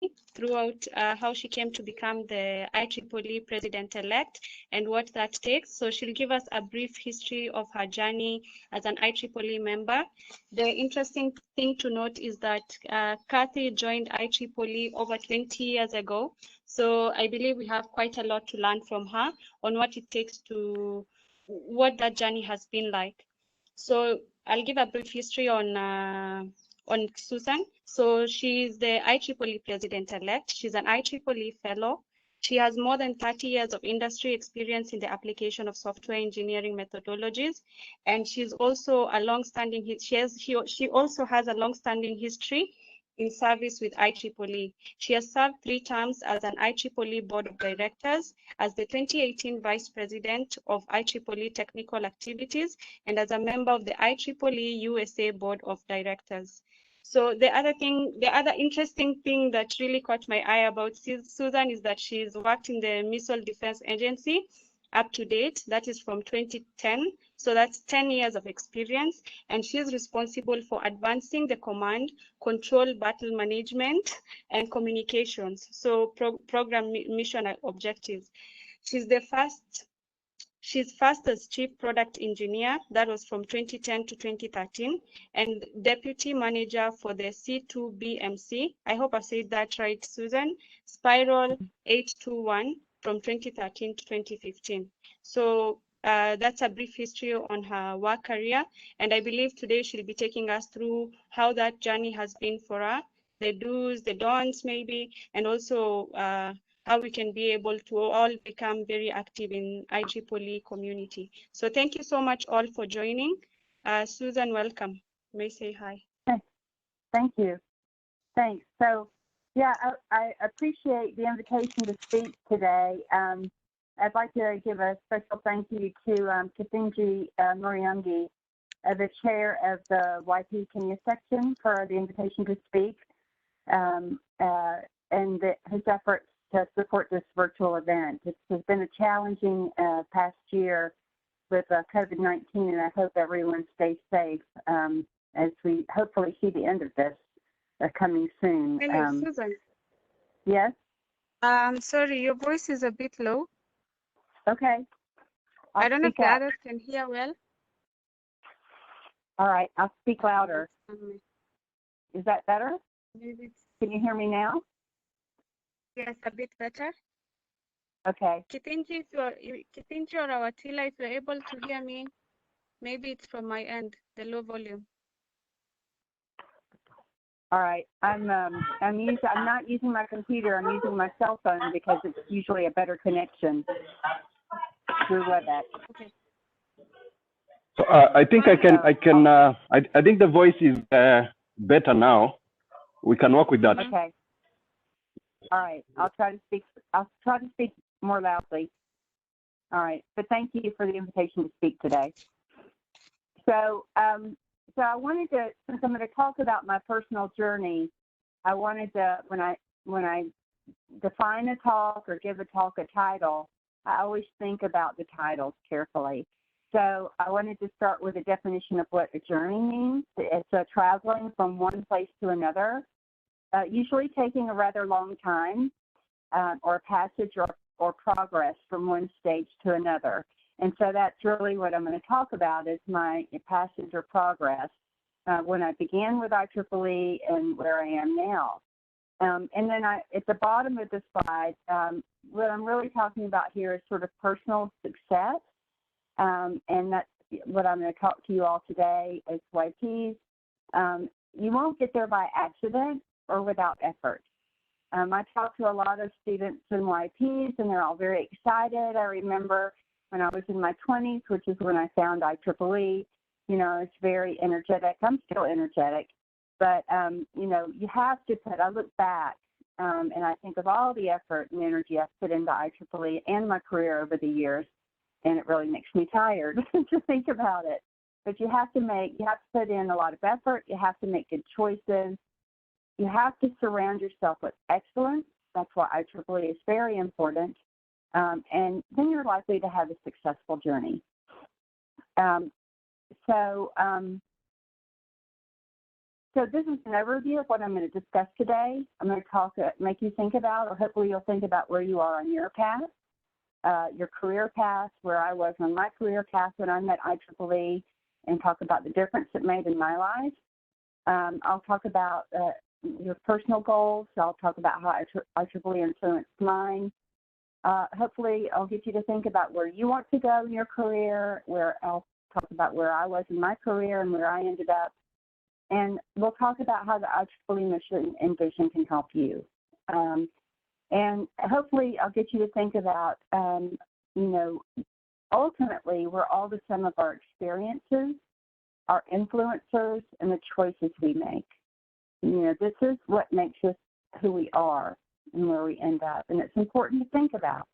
journey throughout how she came to become the IEEE president-elect and what that takes. So she'll give us a brief history of her journey as an IEEE member. The interesting thing to note is that Kathy joined IEEE over 20 years ago. So I believe we have quite a lot to learn from her on what it takes to, what that journey has been like. So I'll give a brief history on Susan. So she's the IEEE president-elect. She's an IEEE fellow. She has more than 30 years of industry experience in the application of software engineering methodologies, and she's also a long-standing. She also has a long-standing history in service with IEEE. She has served 3 terms as an IEEE Board of Directors, as the 2018 Vice President of IEEE Technical Activities, and as a member of the IEEE USA Board of Directors. So the other interesting thing that really caught my eye about Susan is that she's worked in the Missile Defense Agency up to date. That is from 2010. So that's 10 years of experience. And she's responsible for advancing the command, control, battle management, and communications. So program mission objectives. She's first as Chief Product Engineer, that was from 2010 to 2013, and Deputy Manager for the C2BMC, I hope I said that right, Susan, Spiral 821 from 2013 to 2015. So that's a brief history on her work career, and I believe today she'll be taking us through how that journey has been for her, the do's, the don'ts maybe, and also how we can be able to all become very active in IEEE community. So thank you so much all for joining. Susan, welcome. You may say hi. Thank you. Thanks. So yeah, I appreciate the invitation to speak today. I'd like to give a special thank you to Kathinji Muriungi, the chair of the YP Kenya section, for the invitation to speak and his efforts to support this virtual event. It has been a challenging past year with COVID-19, and I hope everyone stays safe as we hopefully see the end of this coming soon. Hello, Susan. Yes? Sorry, your voice is a bit low. Okay. I don't know if the others can hear well. All right, I'll speak louder. Is that better? Maybe. Can you hear me now? Yes, a bit better. Okay. Kithinji or Awatila, if you're able to hear me, maybe it's from my end, the low volume. All right. I'm not using my computer. I'm using my cell phone because it's usually a better connection through WebEx. Okay. So I think I think the voice is better now. We can work with that. Okay. All right. I'll try to speak more loudly. All right. But thank you for the invitation to speak today. So I wanted to, since I'm going to talk about my personal journey, I wanted to, when I define a talk or give a talk a title, I always think about the titles carefully. So I wanted to start with a definition of what a journey means. It's traveling from one place to another, usually taking a rather long time, or a passage or progress from one stage to another. And so that's really what I'm going to talk about, is my passage or progress when I began with IEEE and where I am now. And then at the bottom of the slide, what I'm really talking about here is sort of personal success. And that's what I'm going to talk to you all today as YPs. You won't get there by accident or without effort. I talk to a lot of students and YPs, and they're all very excited. I remember when I was in my 20s, which is when I found IEEE, you know, it's very energetic. I'm still energetic, but, you know, you have to I look back, and I think of all the effort and energy I've put into IEEE and my career over the years, and it really makes me tired to think about it. But you have to put in a lot of effort. You have to make good choices. You have to surround yourself with excellence. That's why IEEE is very important. And then you're likely to have a successful journey. So this is an overview of what I'm going to discuss today. I'm going to make you think about, or hopefully you'll think about where you are on your path, your career path, where I was on my career path when I met IEEE, and talk about the difference it made in my life. I'll talk about your personal goals. I'll talk about how IEEE influenced mine. Hopefully, I'll get you to think about where you want to go in your career, where I'll talk about where I was in my career and where I ended up. And we'll talk about how the IEEE mission and vision can help you. And hopefully, I'll get you to think about, ultimately, we're all the sum of our experiences, our influencers, and the choices we make. This is what makes us who we are and where we end up. And it's important to think about.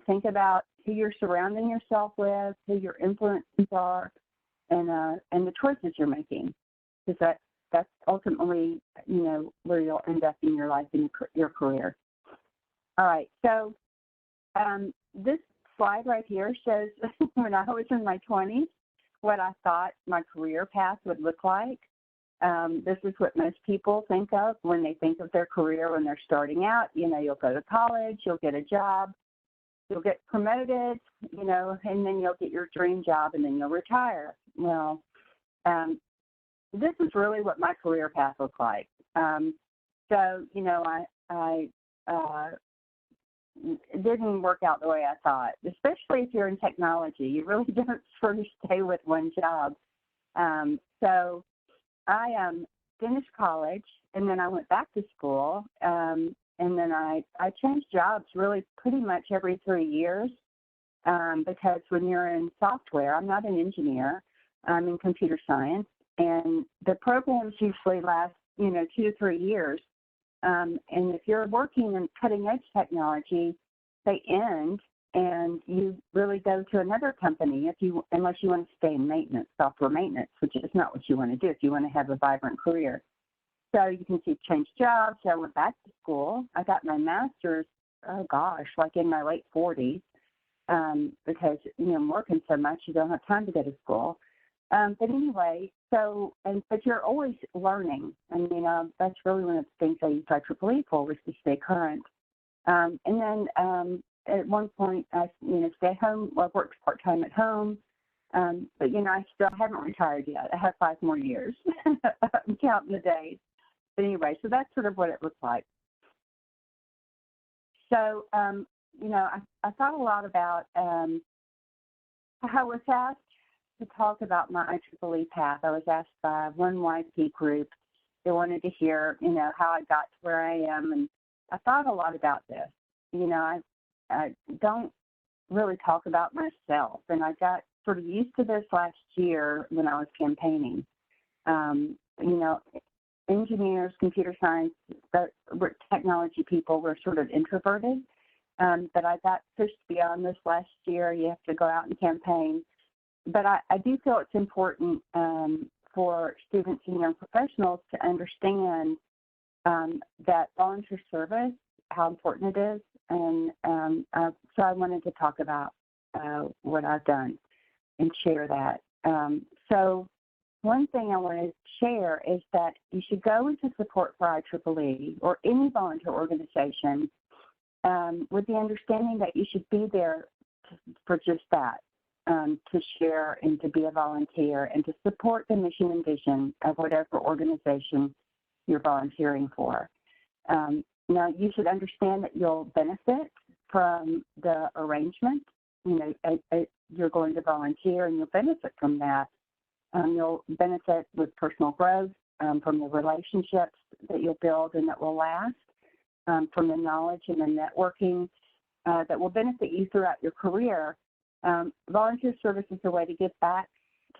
Think about who you're surrounding yourself with, who your influences are, and the choices you're making. Because that's ultimately, where you'll end up in your life and your career. All right, so this slide right here shows when I was in my 20s, what I thought my career path would look like. This is what most people think of when they think of their career when they're starting out. You'll go to college, you'll get a job, you'll get promoted, and then you'll get your dream job, and then you'll retire. Well, this is really what my career path looked like. It didn't work out the way I thought, especially if you're in technology. You really don't sort of stay with one job. So I finished college, and then I went back to school, and then I changed jobs really pretty much every 3 years because when you're in software, I'm not an engineer, I'm in computer science, and the programs usually last, 2 to 3 years. And if you're working in cutting-edge technology, they end, and you really go to another company unless you want to stay in maintenance, software maintenance, which is not what you want to do if you want to have a vibrant career. So you can see change jobs. So I went back to school. I got my master's, like in my late 40s, because, I'm working so much, you don't have time to go to school. But anyway, but you're always learning. And, that's really one of the things I used IEEE for, was to stay current. And then at one point, I, stay home, I worked part-time at home. But, I still haven't retired yet. I have 5 more years. I'm counting the days. But anyway, so that's sort of what it looks like. So, I thought a lot about how I was asked to talk about my IEEE path. I was asked by one YP group. They wanted to hear, how I got to where I am, and I thought a lot about this. I don't really talk about myself, and I got sort of used to this last year when I was campaigning. Engineers, computer science, technology people were sort of introverted, but I got pushed beyond this last year. You have to go out and campaign. But I do feel it's important for students and young professionals to understand that volunteer service, how important it is. And so I wanted to talk about what I've done and share that. So one thing I want to share is that you should go into support for IEEE or any volunteer organization with the understanding that you should be there for just that. To share and to be a volunteer and to support the mission and vision of whatever organization you're volunteering for. Now, you should understand that you'll benefit from the arrangement. You're going to volunteer, and you'll benefit from that. You'll benefit with personal growth, from the relationships that you'll build and that will last, from the knowledge and the networking that will benefit you throughout your career. Volunteer service is a way to give back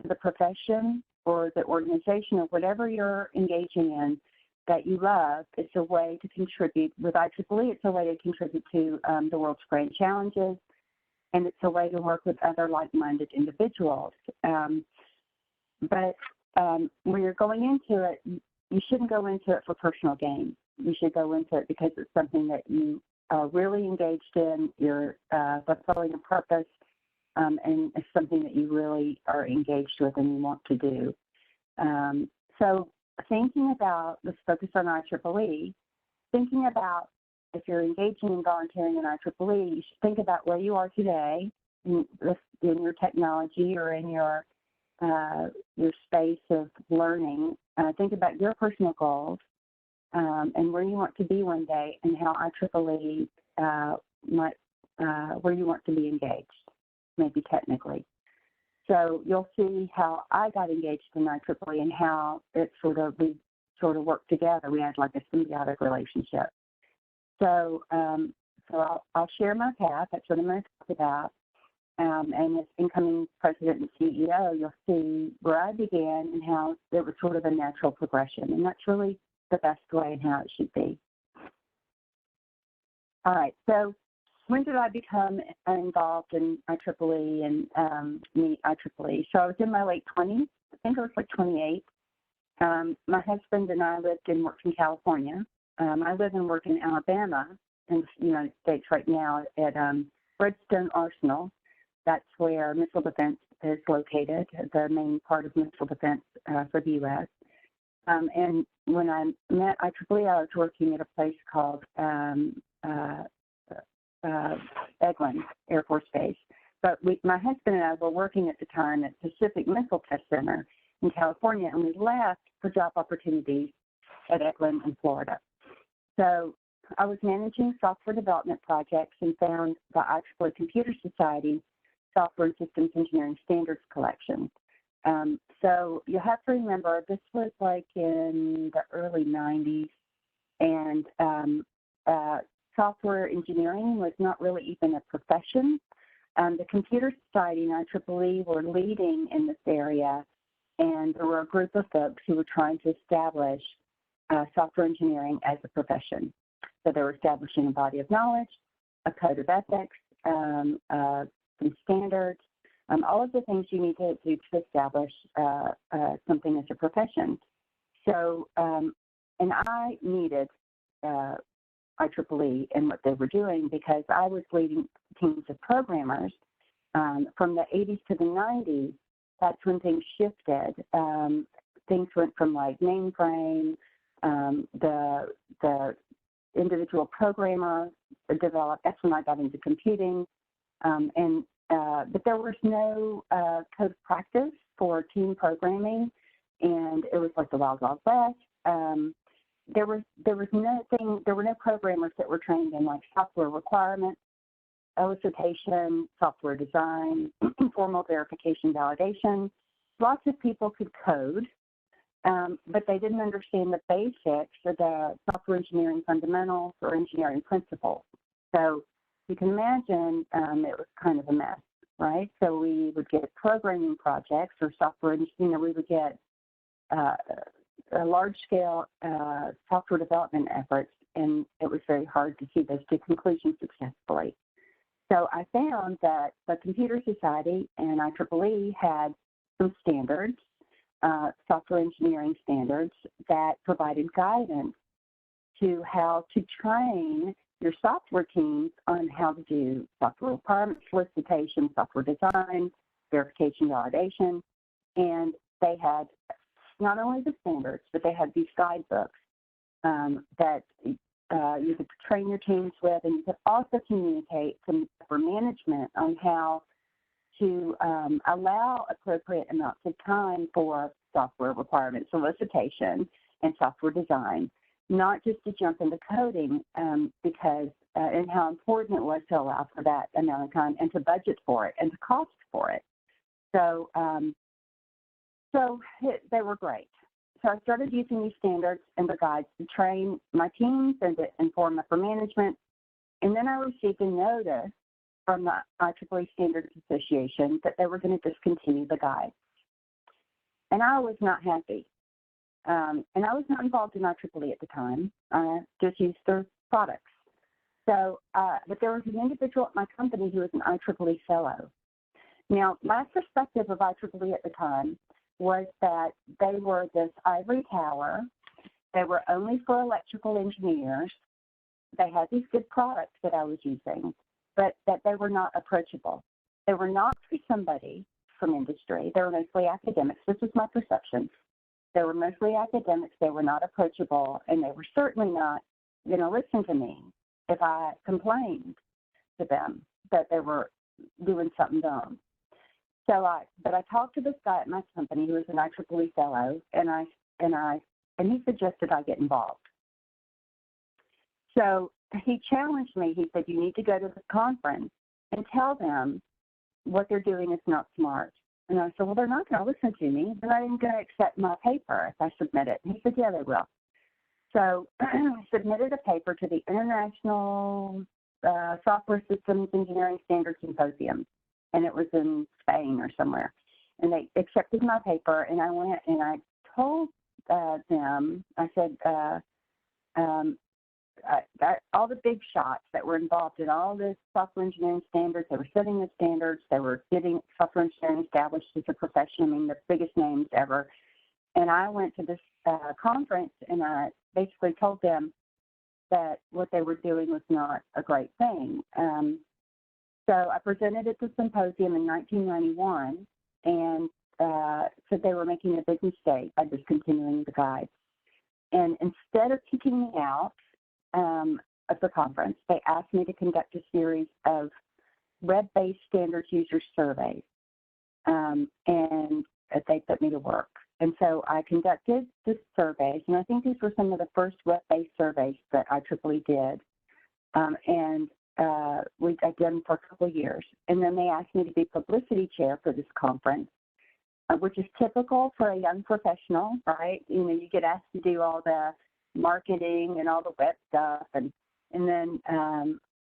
to the profession or the organization or whatever you're engaging in that you love. It's a way to contribute. With IEEE, it's a way to contribute to the world's grand challenges, and it's a way to work with other like-minded individuals. But when you're going into it, you shouldn't go into it for personal gain. You should go into it because it's something that you are really engaged in, you're fulfilling a purpose, and it's something that you really are engaged with and you want to do. So thinking about, let's focus on IEEE, thinking about if you're engaging in volunteering in IEEE, you should think about where you are today in your technology or in your space of learning. Think about your personal goals and where you want to be one day, and how IEEE might, where you want to be engaged, maybe technically. So you'll see how I got engaged in IEEE and how we sort of worked together. We had like a symbiotic relationship. So, I'll share my path. That's what I'm going to talk about. And as incoming president and CEO, you'll see where I began and how it was sort of a natural progression. And that's really the best way and how it should be. All right. So when did I become involved in IEEE and meet IEEE? So I was in my late 20s. I think I was like 28. My husband and I lived and worked in California. I live and work in Alabama in the United States right now at Redstone Arsenal. That's where missile defense is located, the main part of missile defense for the U.S. And when I met IEEE, I was working at a place called Eglin Air Force Base. But my husband and I were working at the time at Pacific Missile Test Center in California, and we left for job opportunities at Eglin in Florida. So I was managing software development projects and found the IEEE Computer Society Software and Systems Engineering Standards Collection. So you have to remember, this was like in the early 90s, and software engineering was not really even a profession. The Computer Society and IEEE were leading in this area, and there were a group of folks who were trying to establish software engineering as a profession. So they were establishing a body of knowledge, a code of ethics, some standards, all of the things you need to do to establish something as a profession. So, and I needed IEEE and what they were doing, because I was leading teams of programmers from the 80s to the 90s. That's when things shifted. Things went from like mainframe, the individual programmer developed. That's when I got into computing, but there was no code of practice for team programming, and it was like the Wild Wild West. There were no programmers that were trained in like software requirements, elicitation, software design, formal verification, validation. Lots of people could code, but they didn't understand the basics of the software engineering fundamentals or engineering principles. So you can imagine it was kind of a mess, right? So we would get programming projects or software, we would get a large-scale software development efforts, and it was very hard to see those to conclusion successfully. So I found that the Computer Society and IEEE had some standards, software engineering standards, that provided guidance to how to train your software teams on how to do software requirement solicitation, software design, verification, validation, and they had not only the standards, but they had these guidebooks that you could train your teams with, and you could also communicate to upper management on how to allow appropriate amounts of time for software requirement solicitation and software design, not just to jump into coding, because and how important it was to allow for that amount of time and to budget for it and to cost for it. So, they were great. So I started using these standards and the guides to train my teams and to inform upper management. And then I received a notice from the IEEE Standards Association that they were going to discontinue the guides. And I was not happy. And I was not involved in IEEE at the time. I just used their products. So, but there was an individual at my company who was an IEEE fellow. Now, my perspective of IEEE at the time was that they were this ivory tower. They were only for electrical engineers. They had these good products that I was using, but that they were not approachable. They were not for somebody from industry. They were mostly academics. This was my perception. They were mostly academics. They were not approachable, and they were certainly not going to listen to me if I complained to them that they were doing something dumb. But I talked to this guy at my company who was an IEEE fellow, and he suggested I get involved. So he challenged me. He said, "You need to go to this conference and tell them what they're doing is not smart." And I said, "Well, they're not going to listen to me. They're not even going to accept my paper if I submit it." And he said, "Yeah, they will." So I submitted a paper to the International Software Systems Engineering Standards Symposium, and it was in Spain or somewhere. And they accepted my paper, and I went and I told them, I said, all the big shots that were involved in all this software engineering standards, they were setting the standards, they were getting software engineering established as a profession, I mean, the biggest names ever. And I went to this conference, and I basically told them that what they were doing was not a great thing. So I presented at the symposium in 1991, and said they were making a big mistake by discontinuing the guide. And instead of kicking me out of the conference, they asked me to conduct a series of web-based standards user surveys, and they put me to work. And so I conducted the surveys, and I think these were some of the first web-based surveys that IEEE did, I'd done for a couple of years. And then they asked me to be publicity chair for this conference, which is typical for a young professional, right? You know, you get asked to do all the marketing and all the web stuff, and then,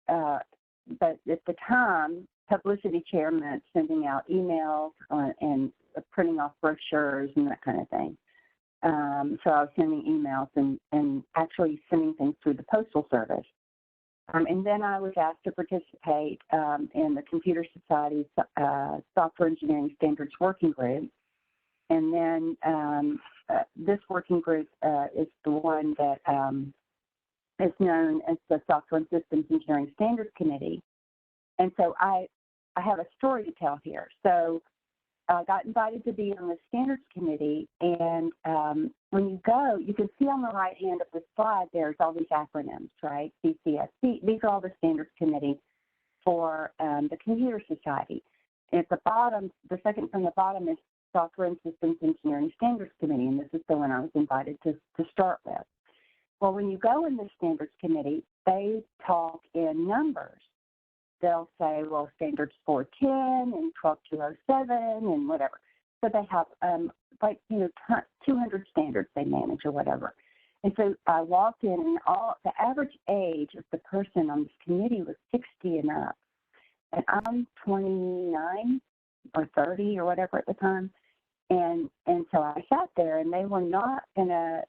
but at the time, publicity chair meant sending out emails and printing off brochures and that kind of thing. So I was sending emails and actually sending things through the Postal Service. And then I was asked to participate in the Computer Society's Software Engineering Standards Working Group. And then this working group is the one that is known as the Software and Systems Engineering Standards Committee. And so I have a story to tell here. So I got invited to be on the Standards Committee, and when you go, you can see on the right hand of the slide, there's all these acronyms, right? CCSC, these are all the Standards Committee for the Computer Society. And at the bottom, the second from the bottom is Software and Systems Engineering Standards Committee, and this is the one I was invited to start with. Well, when you go in the Standards Committee, they talk in numbers. They'll say, well, standards 410 and 12207 and whatever. So they have 200 standards they manage or whatever. And so I walked in, and the average age of the person on this committee was 60 and up. And I'm 29 or 30 or whatever at the time. And so I sat there, and they were not going to,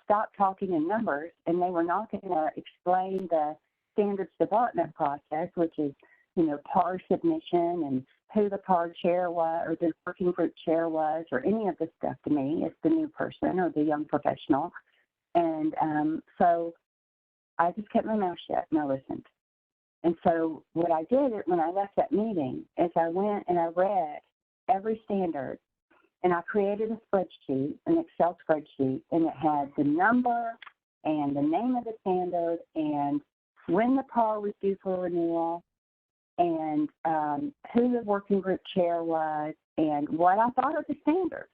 stop talking in numbers, and they were not going to explain the standards development process, which is, PAR submission and who the PAR chair was or the working group chair was or any of this stuff to me as the new person or the young professional. And so I just kept my mouth shut and I listened. And so what I did when I left that meeting is I went and I read every standard, and I created a spreadsheet, an Excel spreadsheet, and it had the number and the name of the standard and when the PAR was due for renewal, and who the working group chair was, and what I thought of the standard.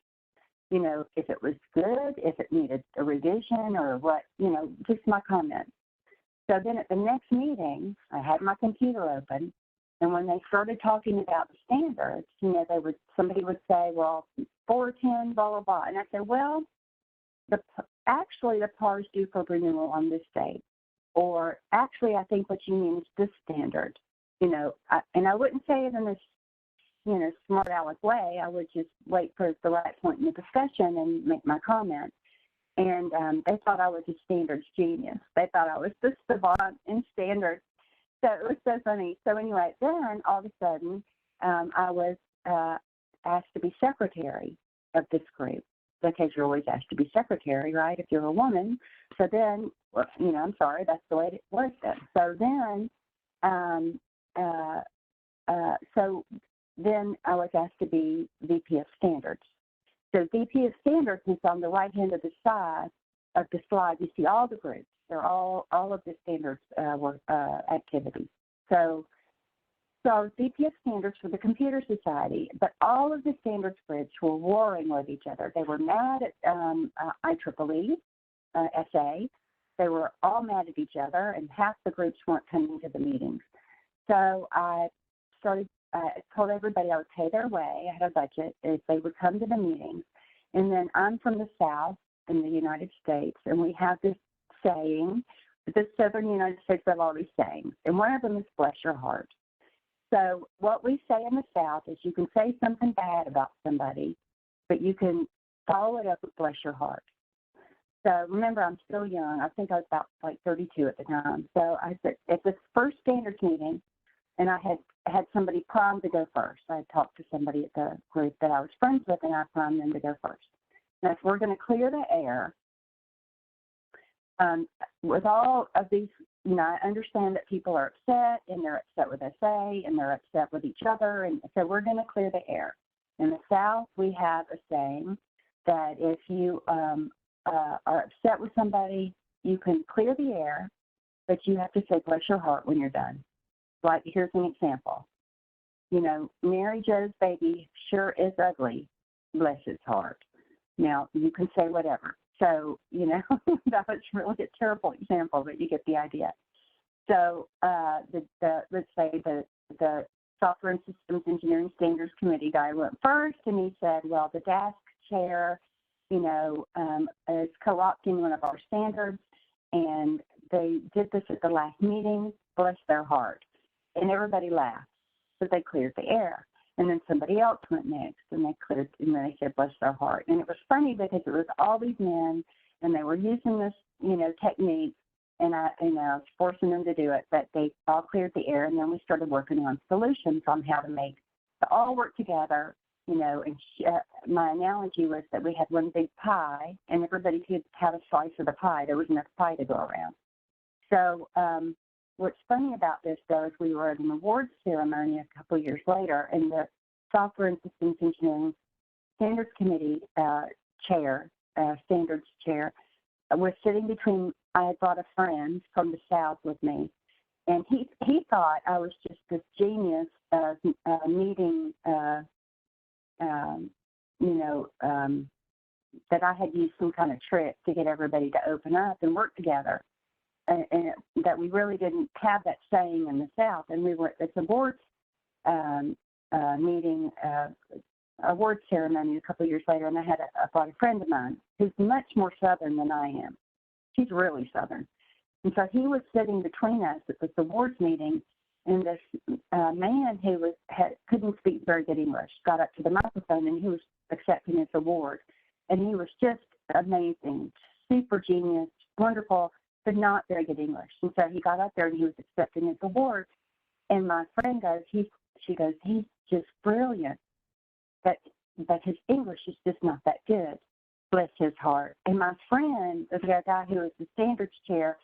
If it was good, if it needed a revision, or what, just my comments. So then at the next meeting, I had my computer open, and when they started talking about the standards, somebody would say, well, 410, blah, blah, blah. And I said, well, actually the PAR is due for renewal on this date. Or actually, I think what you mean is this standard, and I wouldn't say it in this, smart aleck way. I would just wait for the right point in the discussion and make my comment. And they thought I was a standards genius. They thought I was the savant in standards. So it was so funny. So anyway, then all of a sudden, I was asked to be secretary of this group, because you're always asked to be secretary, right, if you're a woman. So then, well, I'm sorry, that's the way it was then. So then, so then I was asked to be VP of Standards. So VP of Standards is on the right hand of the side of the slide. You see all the groups. They're all of the standards activities. So I was VP of Standards for the Computer Society, but all of the standards groups were warring with each other. They were mad at IEEE, SA. They were all mad at each other, and half the groups weren't coming to the meetings. So I told everybody I would pay their way. I had a budget if they would come to the meetings. And then I'm from the South in the United States, and we have this saying, the Southern United States have all these sayings, and one of them is bless your heart. So what we say in the South is you can say something bad about somebody, but you can follow it up with bless your heart. So remember, I'm still young. I think I was about like 32 at the time. So I said, at the first standards meeting, and I had somebody primed to go first. I had talked to somebody at the group that I was friends with, and I primed them to go first. Now, if we're going to clear the air, with all of these, I understand that people are upset, and they're upset with SA, and they're upset with each other, and so we're going to clear the air. In the South, we have a saying that if you are upset with somebody, you can clear the air, but you have to say bless your heart when you're done. Like, here's an example. Mary Jo's baby sure is ugly, bless his heart. Now, you can say whatever. So, that was really a terrible example, but you get the idea. So, let's say the Software and Systems Engineering Standards Committee guy went first, and he said, well, the desk chair, is co-opting one of our standards, and they did this at the last meeting, bless their heart. And everybody laughed, but they cleared the air. And then somebody else went next, and they said, bless their heart. And it was funny because it was all these men, and they were using this, technique, and I was forcing them to do it, but they all cleared the air, and then we started working on solutions on how to make it all work together, and my analogy was that we had one big pie, and everybody could have a slice of the pie. There was enough pie to go around. So what's funny about this, though, is we were at an awards ceremony a couple of years later, and the Software and Systems Engineering Standards Committee standards chair, was sitting between, I had brought a friend from the South with me, and he thought I was just this genius meeting, that I had used some kind of trick to get everybody to open up and work together. And that we really didn't have that saying in the South. And we were at this awards award ceremony a couple of years later, and I brought a friend of mine who's much more Southern than I am. She's really Southern. And so he was sitting between us at this awards meeting, and this man who couldn't speak very good English got up to the microphone, and he was accepting his award. And he was just amazing, super genius, wonderful, but not very good English. And so he got up there and he was accepting his award. And my friend goes, she goes, he's just brilliant, but his English is just not that good. Bless his heart. And my friend, the guy who was the standards chair,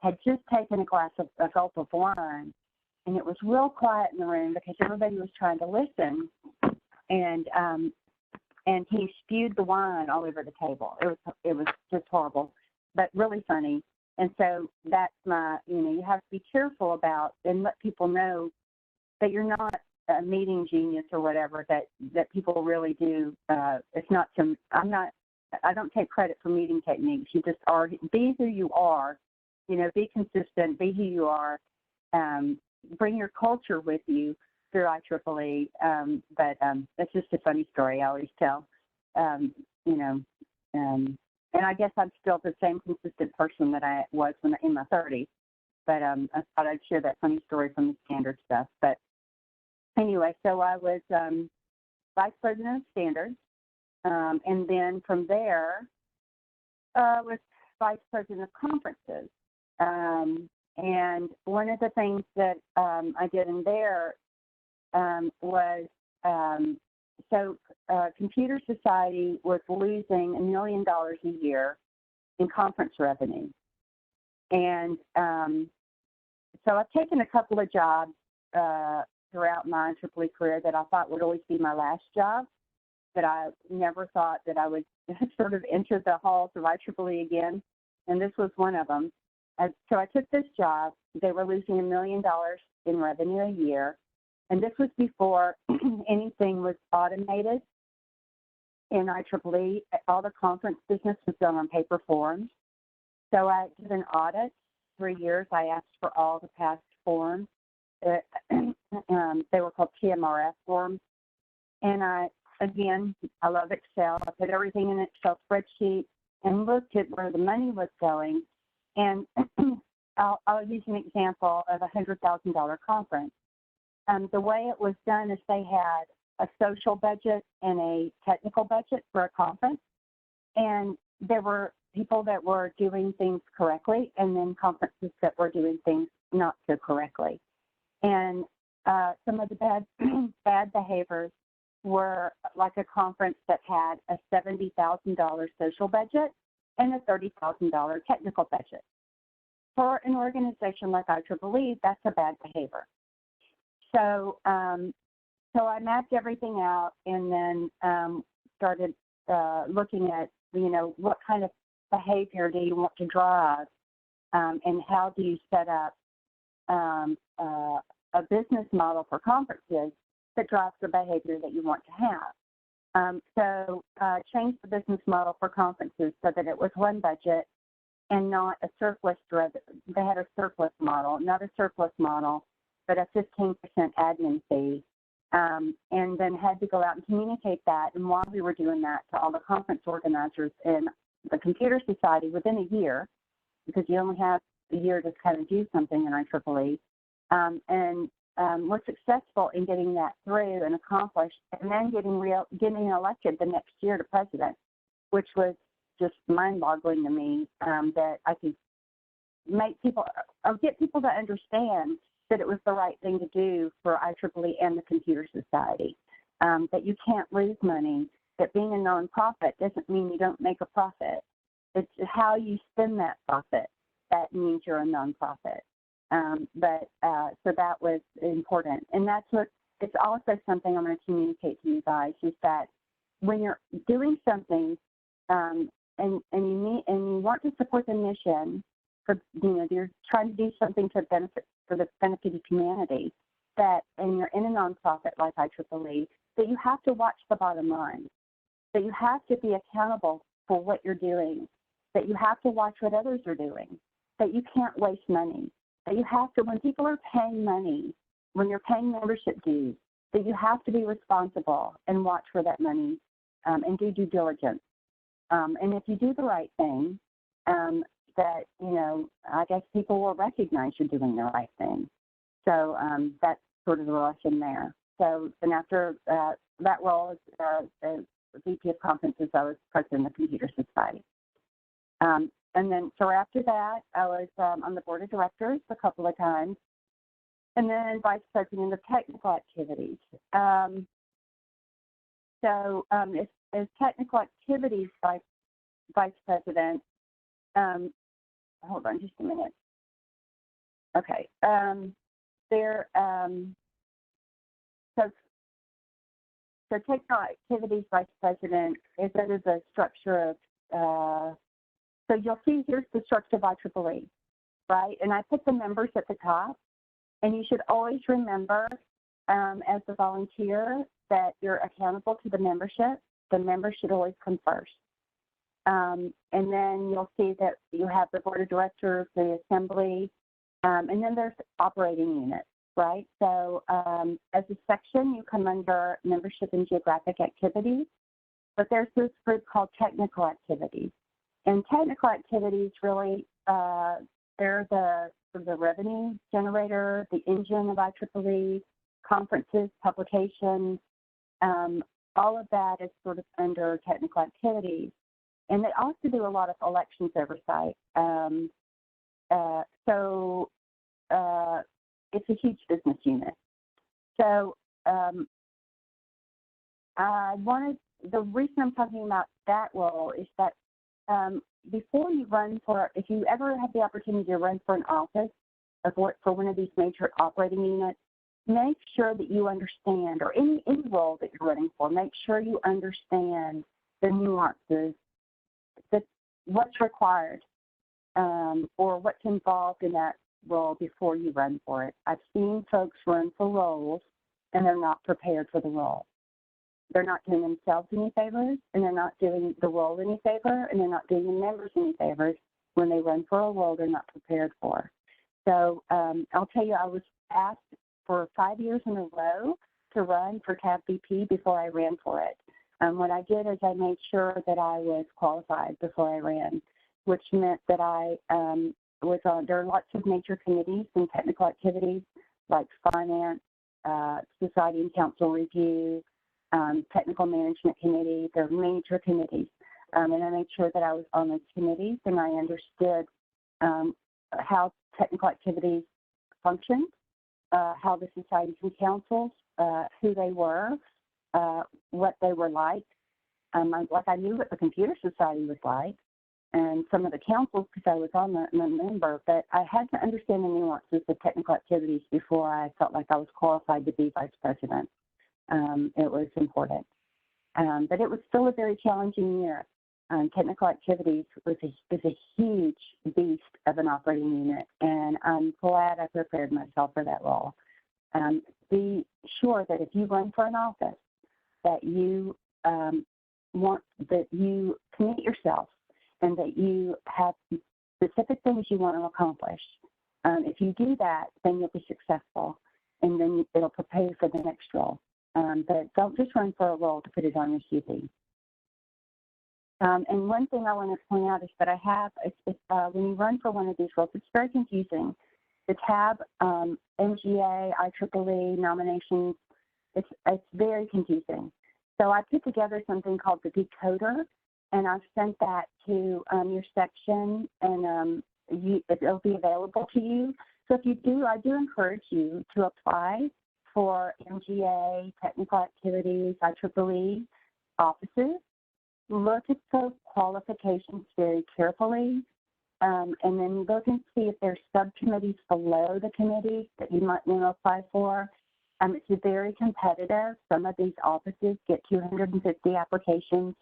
had just taken a gulp of wine, and it was real quiet in the room because everybody was trying to listen. And he spewed the wine all over the table. It was just horrible, but really funny. And so that's you have to be careful about and let people know that you're not a meeting genius or whatever, that people really do. It's not I don't take credit for meeting techniques. You just are, be who you are, be consistent, be who you are, bring your culture with you through IEEE. But that's just a funny story I always tell, and I guess I'm still the same consistent person that I was in my 30s. But I thought I'd share that funny story from the standard stuff. But anyway, so I was vice president of standards. And then from there, was vice president of conferences. And one of the things that I did in there was Computer Society was losing $1 million a year in conference revenue. And so I've taken a couple of jobs throughout my IEEE career that I thought would always be my last job. that I never thought that I would sort of enter the halls of IEEE again, and this was one of them. So I took this job. They were losing $1 million in revenue a year, and this was before anything was automated in IEEE. All the conference business was done on paper forms. So I did an audit. 3 years, I asked for all the past forms. They were called TMRF forms. And I love Excel. I put everything in an Excel spreadsheet and looked at where the money was going. And I'll use an example of a $100,000 conference. The way it was done is they had a social budget and a technical budget for a conference. And there were people that were doing things correctly, and then conferences that were doing things not so correctly. And some of the bad behaviors were like a conference that had a $70,000 social budget and a $30,000 technical budget. For an organization like IEEE, that's a bad behavior. So, so I mapped everything out and then started looking at, what kind of behavior do you want to drive, and how do you set up a business model for conferences that drives the behavior that you want to have. So change the business model for conferences so that it was one budget and not a surplus. They had a surplus model, not a surplus model, but a 15% admin fee. And then had to go out and communicate that. And while we were doing that to all the conference organizers in the Computer Society within a year, because you only have a year to kind of do something in IEEE, and was successful in getting that through and accomplished, and then getting elected the next year to president, which was just mind-boggling to me, that I could make people, or get people to understand that it was the right thing to do for IEEE and the Computer Society, that you can't lose money, that being a nonprofit doesn't mean you don't make a profit. It's how you spend that profit that means you're a nonprofit. So that was important. And that's what, it's also something I'm going to communicate to you guys, is that when you're doing something and you want to support the mission, for, you're trying to do something for the benefit of humanity, and you're in a nonprofit like IEEE, that you have to watch the bottom line, that you have to be accountable for what you're doing, that you have to watch what others are doing, that you can't waste money, that you have to, when people are paying money, when you're paying membership dues, that you have to be responsible and watch for that money, and do due diligence. And if you do the right thing, that, I guess people will recognize you're doing the right thing. So that's sort of the lesson there. So then after that role as the VP of Conferences, I was president of the Computer Society. And then, so after that, I was on the board of directors a couple of times, and then vice president of technical activities. As technical activities vice president, hold on just a minute. Okay. So technical activities vice president is under the structure of, so you'll see here's the structure of IEEE, right? And I put the members at the top, and you should always remember as a volunteer that you're accountable to the membership. The members should always come first. And then you'll see that you have the board of directors, the assembly, and then there's operating units, right? So as a section, you come under membership and geographic activities, but there's this group called technical activities. And technical activities really, they're the revenue generator, the engine of IEEE, conferences, publications, all of that is sort of under technical activities. And they also do a lot of elections oversight. So it's a huge business unit. So the reason I'm talking about that role is that before you run for, if you ever have the opportunity to run for an office for one of these major operating units, make sure that you understand, or any role that you're running for, make sure you understand the nuances, that what's required, or what's involved in that role before you run for it. I've seen folks run for roles and they're not prepared for the role. They're not doing themselves any favors, and they're not doing the role any favor, and they're not doing the members any favors when they run for a role they're not prepared for. So I'll tell you, I was asked for 5 years in a row to run for CAB VP before I ran for it. What I did is I made sure that I was qualified before I ran, which meant that I was on, there are lots of major committees and technical activities like finance, society and council review, technical management committee. They're major committees. And I made sure that I was on those committees and I understood how technical activities functioned, how the societies and councils, who they were, what they were like. I knew what the Computer Society was like and some of the councils because I was on the member, but I had to understand the nuances of technical activities before I felt like I was qualified to be vice president. It was important. But it was still a very challenging year. Technical activities was a huge beast of an operating unit, and I'm glad I prepared myself for that role. Be sure that if you run for an office, that you that you commit yourself and that you have specific things you want to accomplish. If you do that, then you'll be successful, and then it'll prepare you for the next role. But don't just run for a role to put it on your CV. And one thing I want to point out is that I have, when you run for one of these roles, it's very confusing. The tab, MGA, IEEE nominations, it's very confusing. So I put together something called the decoder, and I've sent that to your section, and it'll be available to you. So if you do, I do encourage you to apply for MGA, technical activities, IEEE offices. Look at the qualifications very carefully, and then look and see if there's subcommittees below the committees that you might want to apply for. It's very competitive. Some of these offices get 250 applications.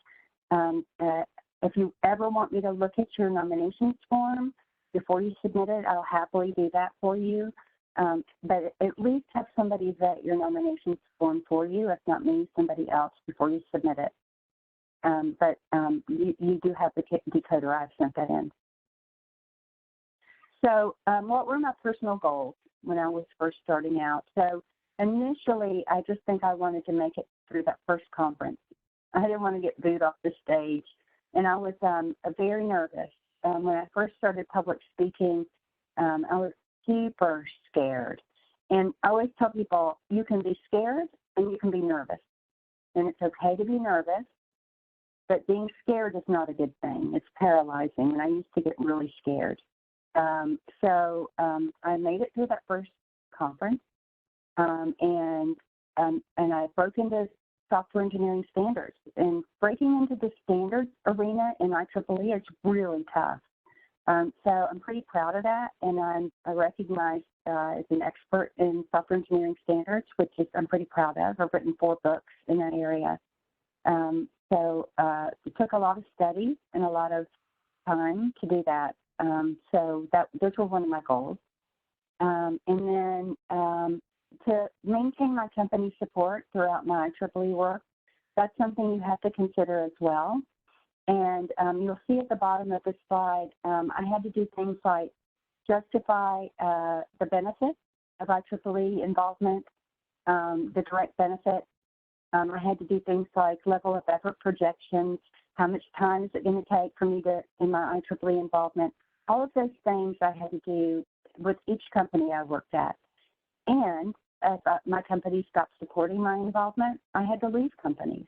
If you ever want me to look at your nominations form before you submit it, I'll happily do that for you. But at least have somebody vet your nominations form for you, if not me, somebody else, before you submit it. But you do have the decoder. I've sent that in. So what were my personal goals when I was first starting out? So initially, I just think I wanted to make it through that first conference. I didn't want to get booed off the stage. And I was very nervous. When I first started public speaking, I was super scared. And I always tell people, you can be scared and you can be nervous. And it's okay to be nervous, but being scared is not a good thing. It's paralyzing, and I used to get really scared. So I made it through that first conference, and I broke into software engineering standards. And breaking into the standards arena in IEEE is really tough. So I'm pretty proud of that, and I'm recognized as an expert in software engineering standards, which is I'm pretty proud of. I've written 4 books in that area. So it took a lot of study and a lot of time to do that. So those were one of my goals. And then to maintain my company support throughout my IEEE work, that's something you have to consider as well. And you'll see at the bottom of the slide, I had to do things like justify the benefits of IEEE involvement, the direct benefit. I had to do things like level of effort projections, how much time is it going to take for me to, in my IEEE involvement. All of those things I had to do with each company I worked at. And if my company stopped supporting my involvement, I had to leave companies.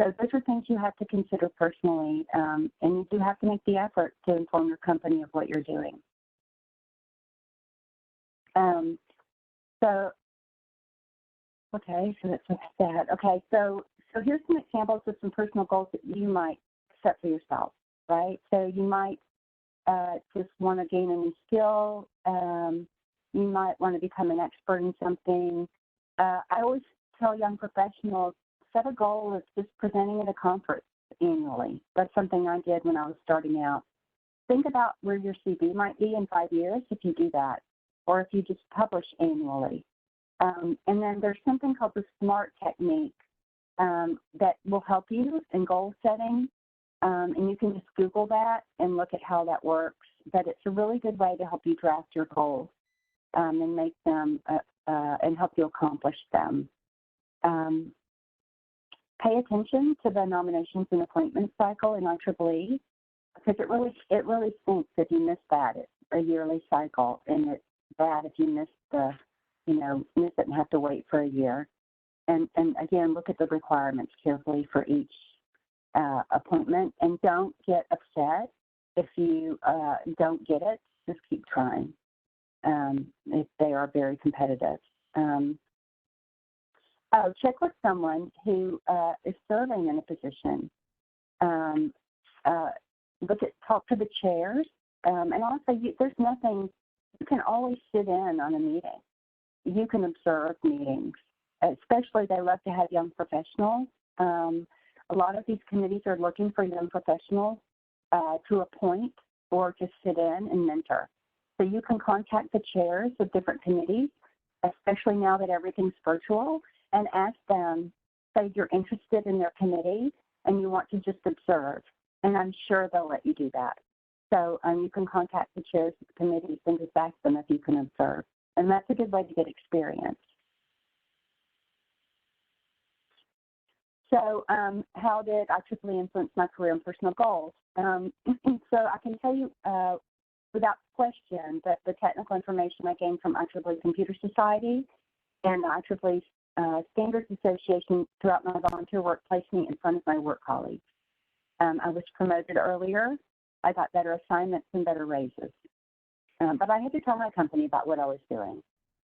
So those are things you have to consider personally, and you do have to make the effort to inform your company of what you're doing. Okay, so that's that. Okay, so here's some examples of some personal goals that you might set for yourself, right? So you might just want to gain a new skill. You might want to become an expert in something. I always tell young professionals, set a goal of just presenting at a conference annually. That's something I did when I was starting out. Think about where your CV might be in 5 years if you do that, or if you just publish annually. And then there's something called the SMART technique that will help you in goal setting. And you can just Google that and look at how that works. But it's a really good way to help you draft your goals and make them and help you accomplish them. Pay attention to the nominations and appointment cycle in IEEE, because it really stinks if you miss that. It's a yearly cycle, and it's bad if you miss miss it and have to wait for a year. And again, look at the requirements carefully for each appointment, and don't get upset if you don't get it. Just keep trying. If they are very competitive. Check with someone who is serving in a position. Talk to the chairs, and also there's nothing. You can always sit in on a meeting. You can observe meetings. Especially, they love to have young professionals. A lot of these committees are looking for young professionals to appoint or to sit in and mentor. So you can contact the chairs of different committees, especially now that everything's virtual, and ask them, say you're interested in their committee and you want to just observe. And I'm sure they'll let you do that. So you can contact the chairs of the committees and just ask them if you can observe. And that's a good way to get experience. So how did IEEE influence my career and personal goals? So I can tell you without question that the technical information I gained from IEEE Computer Society and the IEEE Standards Association throughout my volunteer work placed me in front of my work colleagues. I was promoted earlier. I got better assignments and better raises. But I had to tell my company about what I was doing.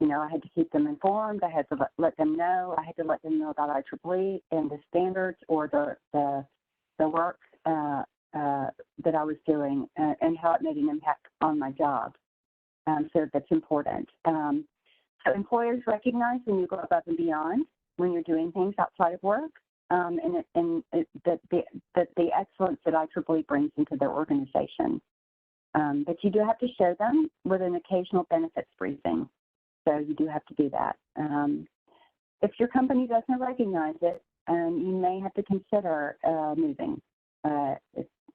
I had to keep them informed. I had to let them know. I had to let them know about IEEE and the standards or the work that I was doing and how it made an impact on my job. So that's important. So employers recognize when you go above and beyond when you're doing things outside of work, and that the excellence that IEEE brings into their organization. But you do have to show them with an occasional benefits briefing. So you do have to do that. If your company doesn't recognize it, you may have to consider moving.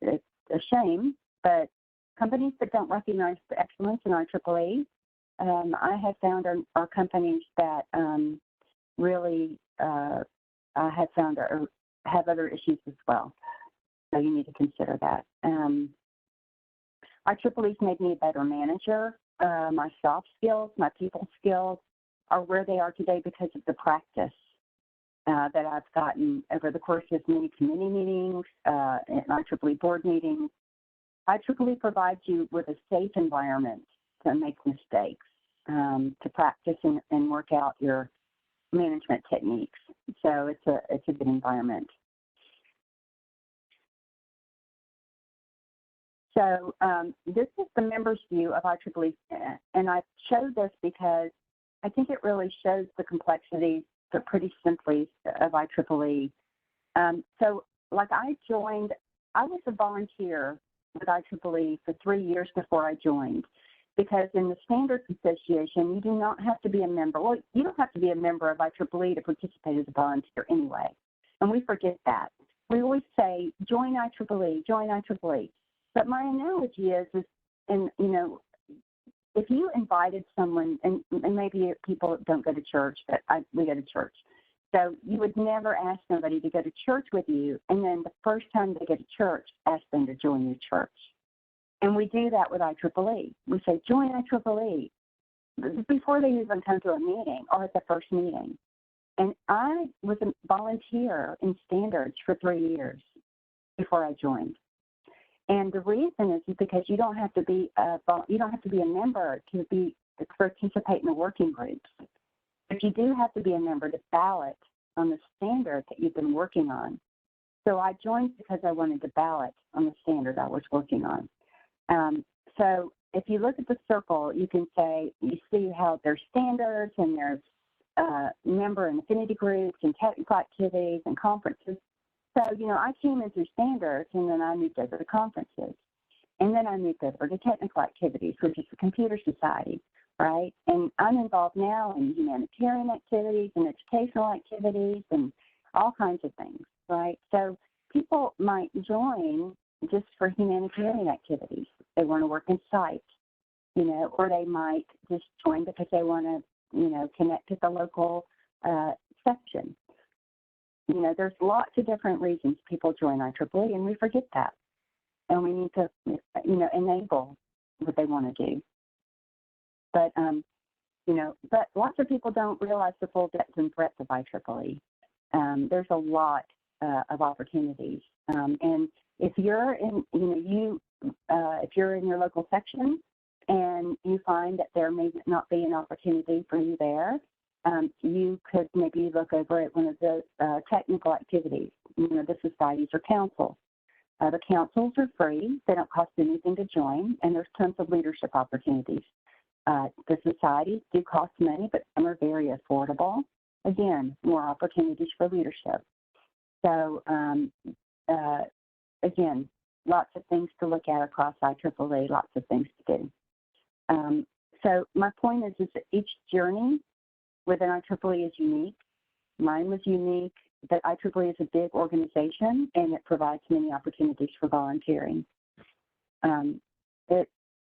It's a shame, but companies that don't recognize the excellence in IEEE, I have found are companies that really I have found have other issues as well. So you need to consider that. IEEE's made me a better manager. My soft skills, my people skills are where they are today because of the practice that I've gotten over the course of many committee meetings and IEEE board meetings. IEEE provides you with a safe environment to make mistakes, to practice and work out your management techniques. So it's a good environment. So this is the members' view of IEEE, and I showed this because I think it really shows the complexities, but pretty simply, of IEEE. So like I was a volunteer with IEEE for 3 years before I joined, because in the Standards Association, you do not have to be a member. Well, you don't have to be a member of IEEE to participate as a volunteer anyway, and we forget that. We always say, join IEEE, join IEEE. But my analogy is if you invited someone, and maybe people don't go to church, but we go to church. So you would never ask somebody to go to church with you, and then the first time they go to church, ask them to join your church. And we do that with IEEE. We say, join IEEE, before they even come to a meeting or at the first meeting. And I was a volunteer in Standards for 3 years before I joined. And the reason is because you don't have to be a member to participate in the working groups. But you do have to be a member to ballot on the standard that you've been working on. So I joined because I wanted to ballot on the standard I was working on. So if you look at the circle, you can say, you see how there's standards and there's member in affinity groups and technical activities and conferences. So, I came in through standards, and then I moved over to conferences. And then I moved over to technical activities, which is the Computer Society, right? And I'm involved now in humanitarian activities and educational activities and all kinds of things, right? So people might join just for humanitarian activities. They want to work in sites, or they might just join because they want to, connect with the local section. There's lots of different reasons people join IEEE, and we forget that. And we need to, enable what they want to do. But, but lots of people don't realize the full depth and breadth of IEEE. There's a lot of opportunities. And if you're in, if you're in your local section and you find that there may not be an opportunity for you there, you could maybe look over at one of the technical activities, the societies or councils. The councils are free. They don't cost anything to join, and there's tons of leadership opportunities. The societies do cost money, but some are very affordable. Again, more opportunities for leadership. So, again, lots of things to look at across IEEE, lots of things to do. So my point is that each journey within IEEE is unique. Mine was unique, but IEEE is a big organization, and it provides many opportunities for volunteering.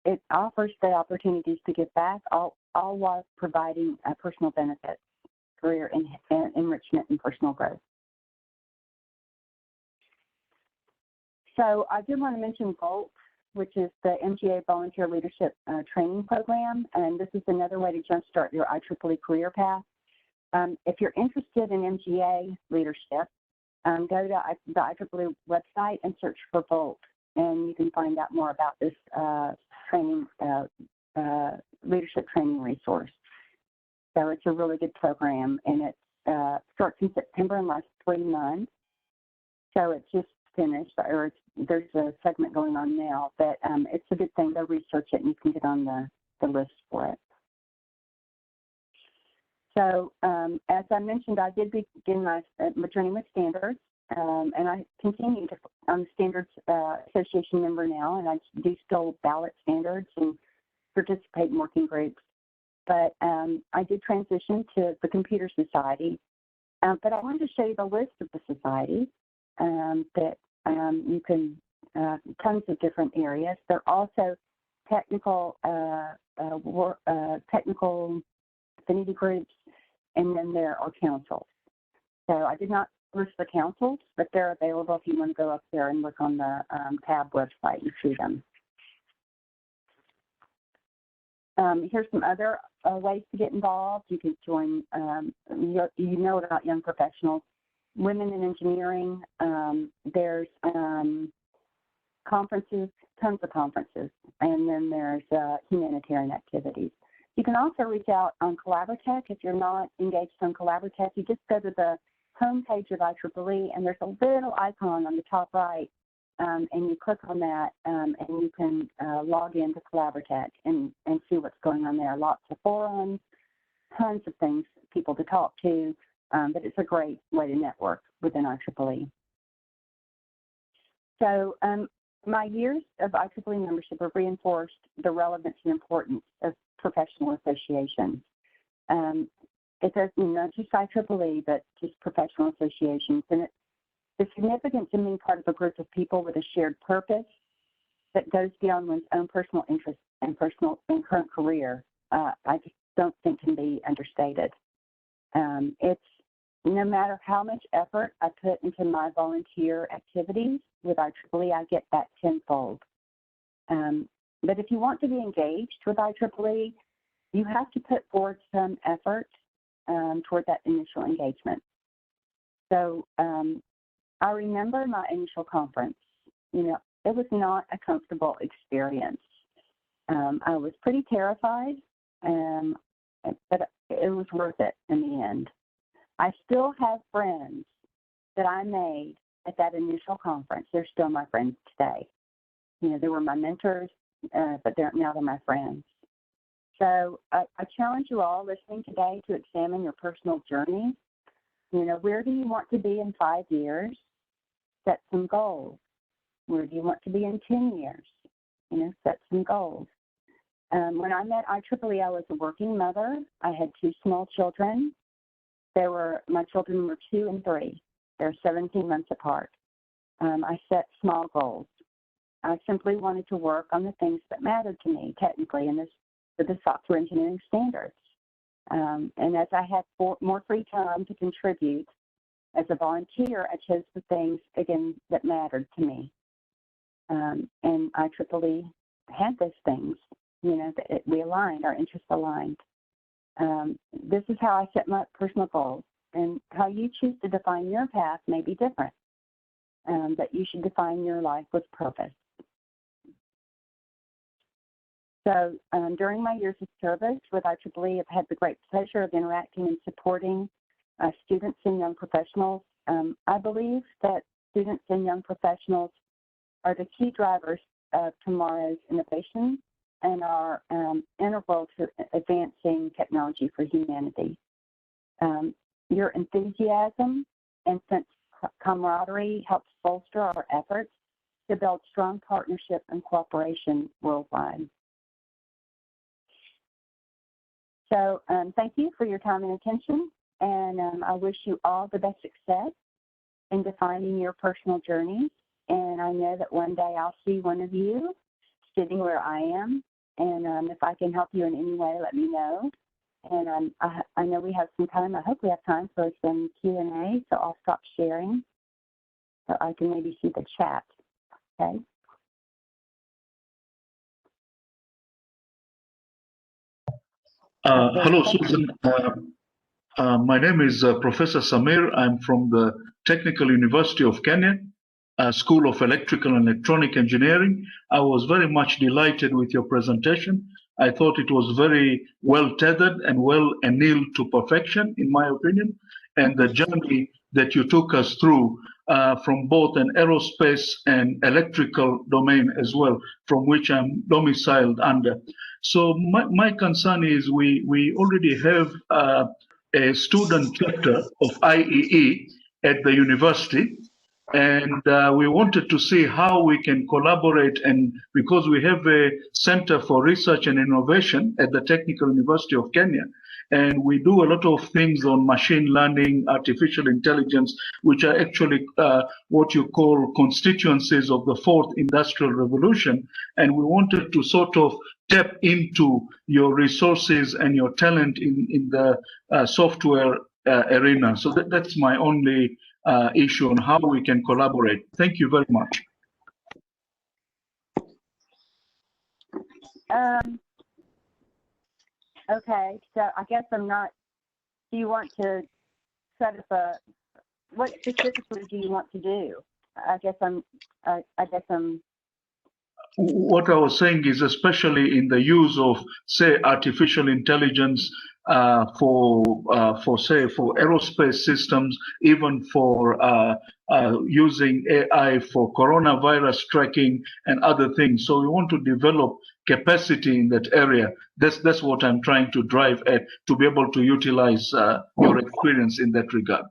It offers the opportunities to give back, all while providing personal benefits, career enrichment, and personal growth. So I did want to mention VOLT, which is the MGA Volunteer Leadership Training Program, and this is another way to jumpstart your IEEE career path. If you're interested in MGA leadership, go to the IEEE website and search for VOLT, and you can find out more about this training, leadership training resource. So it's a really good program, and it starts in September and lasts 3 months. So it's just finished, or there's a segment going on now, but it's a good thing to research it, and you can get on the list for it. So as I mentioned, I did begin my journey with standards, and I continue to, I'm a Standards Association member now, and I do still ballot standards and participate in working groups. But I did transition to the Computer Society. But I wanted to show you the list of the societies that you can, tons of different areas. They're also technical, technical affinity groups, and then there are councils. So I did not list the councils, but they're available if you want to go up there and look on the tab website and see them. Here's some other ways to get involved. You can join, you know about young professionals, women in engineering. There's conferences, tons of conferences, and then there's humanitarian activities. You can also reach out on Collaboratech. If you're not engaged on Collaboratech, you just go to the homepage of IEEE, and there's a little icon on the top right, and you click on that, and you can log into Collaboratech and see what's going on there. Lots of forums, tons of things, people to talk to, but it's a great way to network within IEEE. So my years of IEEE membership have reinforced the relevance and importance of professional associations. It does not just IEEE, but just professional associations. And the significance of being part of a group of people with a shared purpose that goes beyond one's own personal interests and personal and current career, I just don't think can be understated. It's no matter how much effort I put into my volunteer activities with IEEE, I get that tenfold. But if you want to be engaged with IEEE, you have to put forward some effort toward that initial engagement. So I remember my initial conference. You know, it was not a comfortable experience. I was pretty terrified, but it was worth it in the end. I still have friends that I made at that initial conference. They're still my friends today. You know, they were my mentors, but now they're my friends. So I challenge you all listening today to examine your personal journey. You know, where do you want to be in 5 years? Set some goals. Where do you want to be in 10 years? You know, set some goals. When I met IEEE, I was a working mother. I had 2 small children. My children were 2 and 3. They're 17 months apart. I set small goals. I simply wanted to work on the things that mattered to me technically with the software engineering standards. And as I had more free time to contribute as a volunteer, I chose the things, again, that mattered to me. And IEEE had those things, you know, that we aligned, our interests aligned. This is how I set my personal goals, and how you choose to define your path may be different, but you should define your life with purpose. So during my years of service with IEEE, I've had the great pleasure of interacting and supporting students and young professionals. I believe that students and young professionals are the key drivers of tomorrow's innovation and are integral to advancing technology for humanity. Your enthusiasm and sense of camaraderie helps bolster our efforts to build strong partnership and cooperation worldwide. So thank you for your time and attention, and I wish you all the best success in defining your personal journeys. And I know that one day I'll see one of you sitting where I am, and if I can help you in any way, let me know. And I know we have some time. I hope we have time for some Q&A, so I'll stop sharing so I can maybe see the chat, okay? Hello, Susan. My name is Professor Samir. I'm from the Technical University of Kenya, School of Electrical and Electronic Engineering. I was very much delighted with your presentation. I thought it was very well tethered and well annealed to perfection, in my opinion. And the journey that you took us through from both an aerospace and electrical domain as well, from which I'm domiciled under. So my concern is we already have a student chapter of IEE at the university, and we wanted to see how we can collaborate, and because we have a Center for Research and Innovation at the Technical University of Kenya, and we do a lot of things on machine learning, artificial intelligence, which are actually what you call constituencies of the fourth industrial revolution. And we wanted to sort of tap into your resources and your talent in the software arena. So that's my only issue on how we can collaborate. Thank you very much. Okay, so I guess I'm not, do you want to set up what specifically do you want to do? I guess I'm. What I was saying is, especially in the use of, say, artificial intelligence for aerospace systems, even for using AI for coronavirus tracking and other things. So we want to develop capacity in that area. That's what I'm trying to drive at, to be able to utilize your experience in that regard.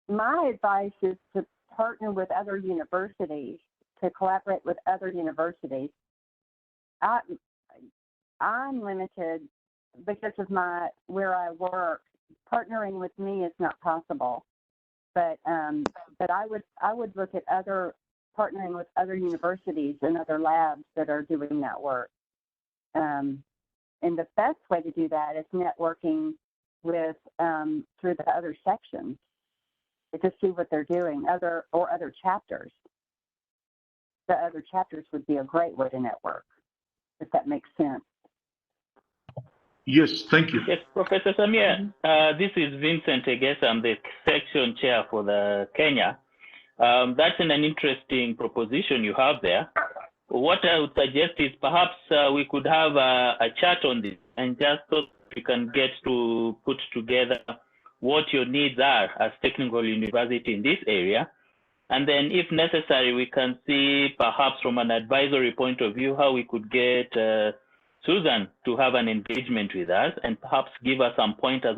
My advice is to partner with other universities, to collaborate with other universities. I'm limited because of where I work. Partnering with me is not possible, but I would look at partnering with other universities and other labs that are doing that work. And the best way to do that is networking with through the other sections to see what they're doing, other chapters. The other chapters would be a great way to network, if that makes sense. Yes, thank you. Yes, Professor Samir, this is Vincent. I guess I'm the section chair for the Kenya. That's an interesting proposition you have there. What I would suggest is perhaps we could have a chat on this, and just so we can get to put together what your needs are as technical university in this area, And then if necessary, we can see perhaps from an advisory point of view, how we could get Susan to have an engagement with us and perhaps give us some pointers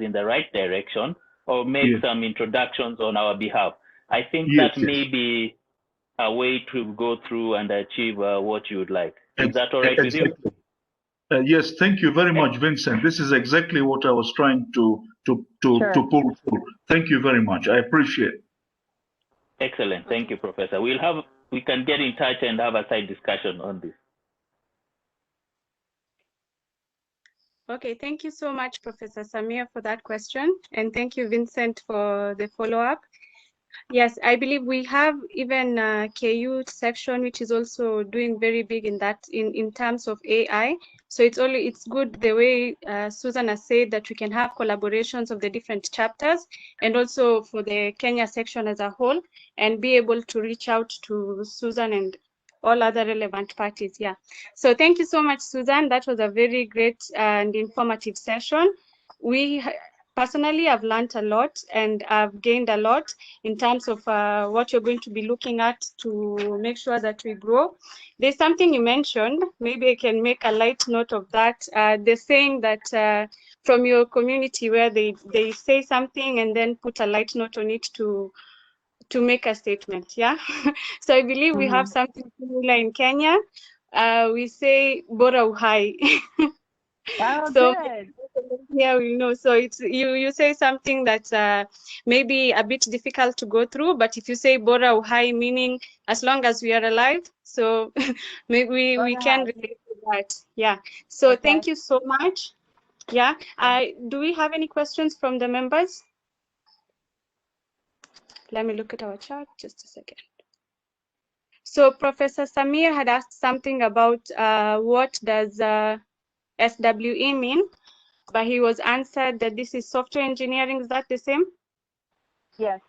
in the right direction, or make some introductions on our behalf. I think that may be a way to go through and achieve what you would like. Is that all right with you? Yes, thank you very much, Vincent. This is exactly what I was trying to pull through. Thank you very much. I appreciate it. Excellent. Thank you, Professor. We can get in touch and have a side discussion on this. Okay, thank you so much, Professor Samir, for that question. And thank you, Vincent, for the follow-up. Yes, I believe we have even KU section, which is also doing very big in that in terms of AI. So it's good the way Susan has said that we can have collaborations of the different chapters, and also for the Kenya section as a whole, and be able to reach out to Susan and all other relevant parties. Yeah. So thank you so much, Susan. That was a very great and informative session. Personally, I've learned a lot and I've gained a lot in terms of what you're going to be looking at to make sure that we grow. There's something you mentioned, maybe I can make a light note of that. The saying that from your community where they say something and then put a light note on it to make a statement, yeah? So I believe we have something similar in Kenya. We say bora uhai. Oh, So good. yeah, we know. So it's you say something that's maybe a bit difficult to go through, but if you say bora uhai, meaning as long as we are alive, so maybe we can relate to that. Yeah. So thank you so much. Yeah. Do we have any questions from the members? Let me look at our chat just a second. So Professor Samir had asked something about what does SWE mean, but he was answered that this is software engineering. Is that the same? Yes.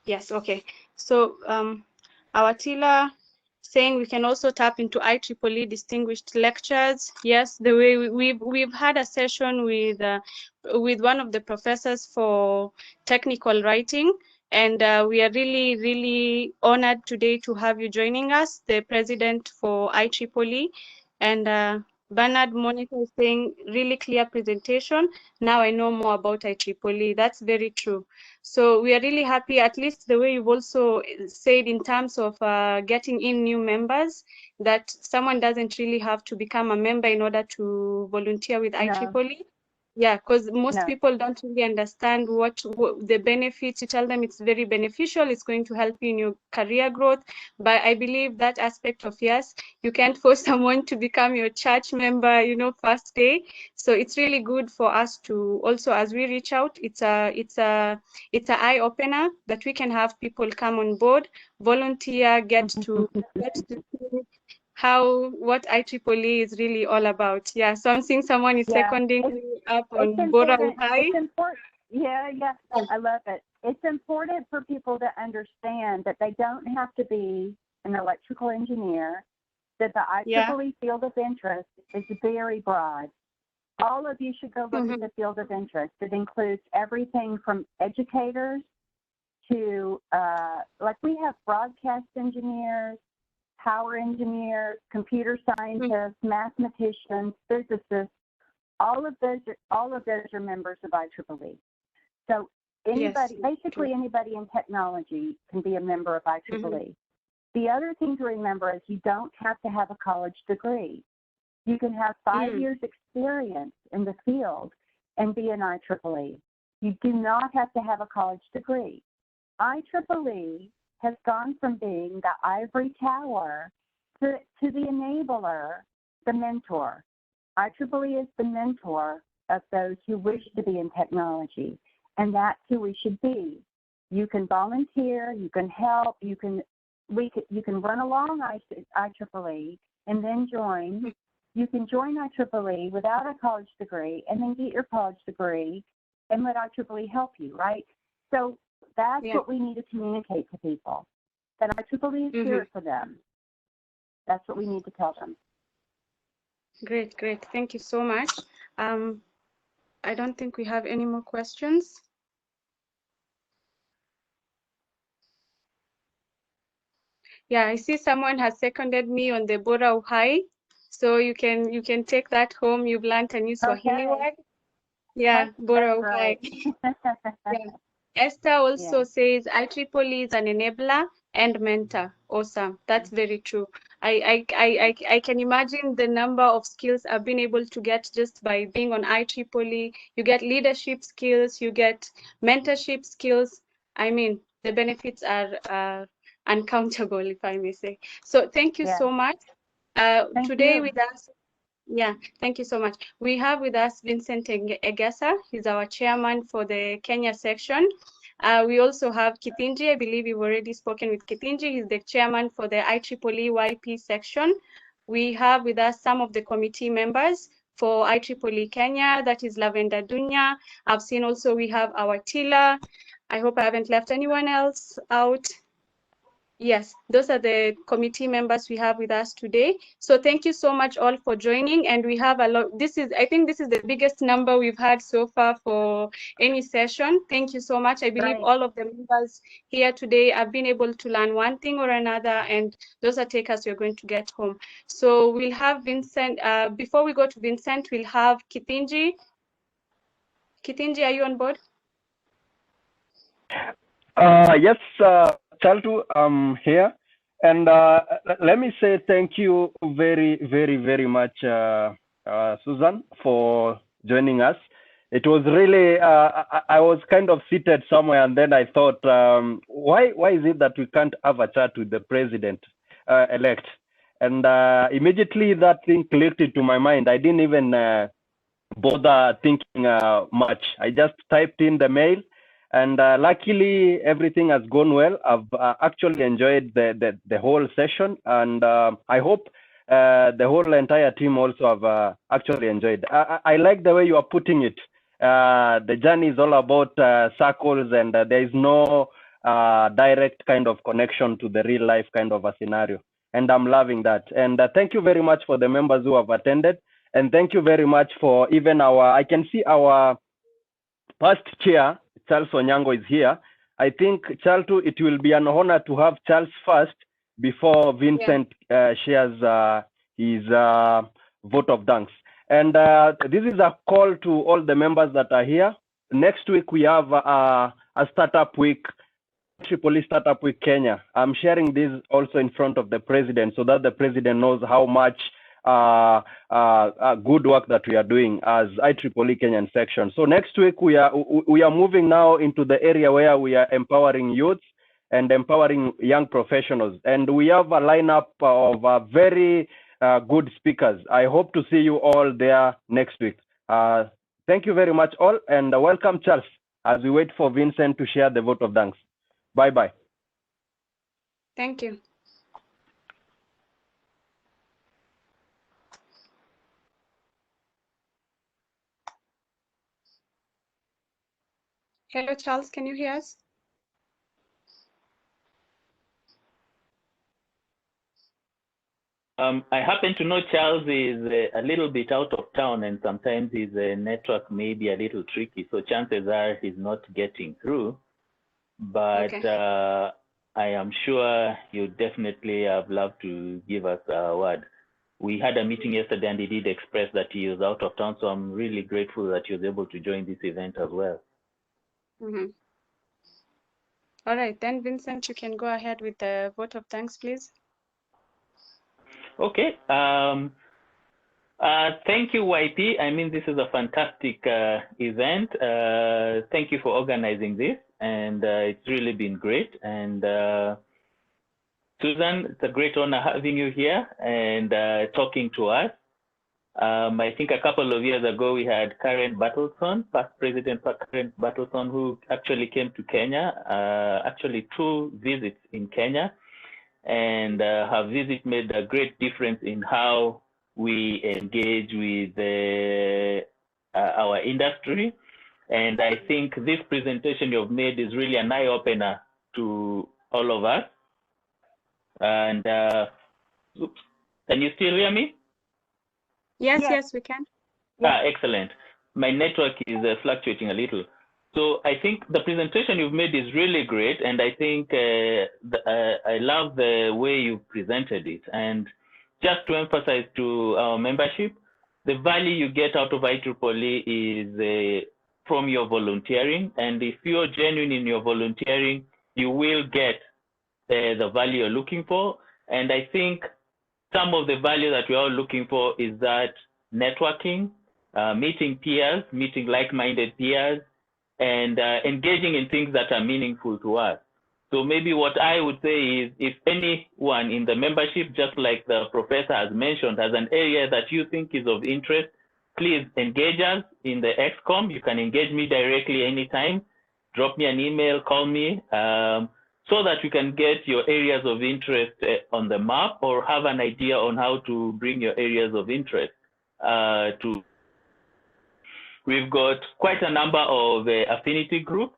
Yes, okay. So our Tila saying we can also tap into IEEE distinguished lectures. Yes, the way we've had a session with one of the professors for technical writing, and we are really honored today to have you joining us, the president for IEEE, and Bernard Monica is saying really clear presentation. Now I know more about IEEE. That's very true. So we are really happy, at least the way you've also said in terms of getting in new members, that someone doesn't really have to become a member in order to volunteer with IEEE. Yeah, because most people don't really understand what the benefits. You tell them it's very beneficial, it's going to help you in your career growth. But I believe that aspect of, yes, you can't force someone to become your church member, you know, first day. So it's really good for us to also, as we reach out, it's an eye opener that we can have people come on board, volunteer, get to see what IEEE is really all about. Yeah, so I'm seeing someone is seconding up on Bora Uhai. It's important. Yeah, I love it. It's important for people to understand that they don't have to be an electrical engineer, that the IEEE field of interest is very broad. All of you should go look at the field of interest. It includes everything from educators to, like we have broadcast engineers, power engineers, computer scientists, mathematicians, physicists. All of those are members of IEEE. So anybody, basically anybody in technology can be a member of IEEE. The other thing to remember is you don't have to have a college degree. You can have 5 years experience in the field and be an IEEE. You do not have to have a college degree. IEEE has gone from being the ivory tower to the enabler, the mentor. IEEE is the mentor of those who wish to be in technology, and that's who we should be. You can volunteer, you can help, you can run along IEEE and then join. You can join IEEE without a college degree and then get your college degree and let IEEE help you, right? So that's what we need to communicate to people, that IEEE is here for them. That's what we need to tell them. Great. Thank you so much. I don't think we have any more questions. Yeah, I see someone has seconded me on the Bora Uhai. So you can take that home. You've learned a new Swahili Okay. word. Yeah, Bora That's Uhai. right. Yeah. Esther also Yeah. says IEEE is an enabler and mentor. Awesome. That's very true. I can imagine the number of skills I've been able to get just by being on IEEE. You get leadership skills, you get mentorship skills. I mean, the benefits are uncountable, if I may say. So thank you Yeah. so much. Thank Today you. with us, yeah, thank you so much. We have with us Vincent Egesa. He's our chairman for the Kenya section. We also have Kithinji. I believe you've already spoken with Kithinji. He's the chairman for the IEEE YP section. We have with us some of the committee members for IEEE Kenya. That is Lavenda Dunya. I've seen also we have our Tila. I hope I haven't left anyone else out. Yes, those are the committee members we have with us today. So thank you so much all for joining. And we have a lot, I think this is the biggest number we've had so far for any session. Thank you so much. I believe Right. all of the members here today have been able to learn one thing or another, and those are takers we're going to get home. So we'll have Vincent, before we go to Vincent, we'll have Kithinji. Kithinji, are you on board? Yes, Chaltu, I'm here. And let me say thank you very, very, very much, Susan, for joining us. It was really, I was kind of seated somewhere, and then I thought, why is it that we can't have a chat with the president elect? And immediately that thing clicked into my mind. I didn't even bother thinking much. I just typed in the mail, and luckily everything has gone well. I've actually enjoyed the whole session, and I hope the whole entire team also have actually enjoyed. I like the way you are putting it. The journey is all about circles, and there is no direct kind of connection to the real life kind of a scenario. And I'm loving that. And thank you very much for the members who have attended. And thank you very much for even I can see our past chair, Charles Onyango, is here. I think, Charles, it will be an honor to have Charles first before Vincent shares his vote of thanks. And this is a call to all the members that are here. Next week, we have a startup week, Tripoli Startup Week Kenya. I'm sharing this also in front of the president so that the president knows how much good work that we are doing as IEEE Kenyan section. So next week we are moving now into the area where we are empowering youths and empowering young professionals, and we have a lineup of very good speakers. I hope to see you all there next week. Thank you very much all, and welcome, Charles, as we wait for Vincent to share the vote of thanks. Bye-bye. Thank you. Hello, Charles, can you hear us? I happen to know Charles is a little bit out of town, and sometimes his network may be a little tricky, so chances are he's not getting through. But okay. I am sure you definitely have loved to give us a word. We had a meeting yesterday, and he did express that he was out of town, so I'm really grateful that he was able to join this event as well. Mm-hmm. All right, then, Vincent, you can go ahead with the vote of thanks, please. Okay. Thank you, YP. I mean, this is a fantastic event. Thank you for organizing this, and it's really been great. And Susan, it's a great honor having you here and talking to us. I think a couple of years ago, we had Karen Battleson, past President Karen Battleson, who actually came to Kenya, actually 2 visits in Kenya. And her visit made a great difference in how we engage with our industry. And I think this presentation you've made is really an eye-opener to all of us. And oops, can you still hear me? Yes, we can. Yeah. Excellent. My network is fluctuating a little. So I think the presentation you've made is really great, and I think I love the way you presented it. And just to emphasize to our membership, the value you get out of IEEE is from your volunteering, and if you're genuine in your volunteering, you will get the value you're looking for. And I think some of the value that we're all looking for is that networking, meeting peers, meeting like-minded peers, and engaging in things that are meaningful to us. So maybe what I would say is, if anyone in the membership, just like the professor has mentioned, has an area that you think is of interest, please engage us in the XCOM. You can engage me directly anytime. Drop me an email, call me, so that you can get your areas of interest on the map, or have an idea on how to bring your areas of interest to. We've got quite a number of affinity groups.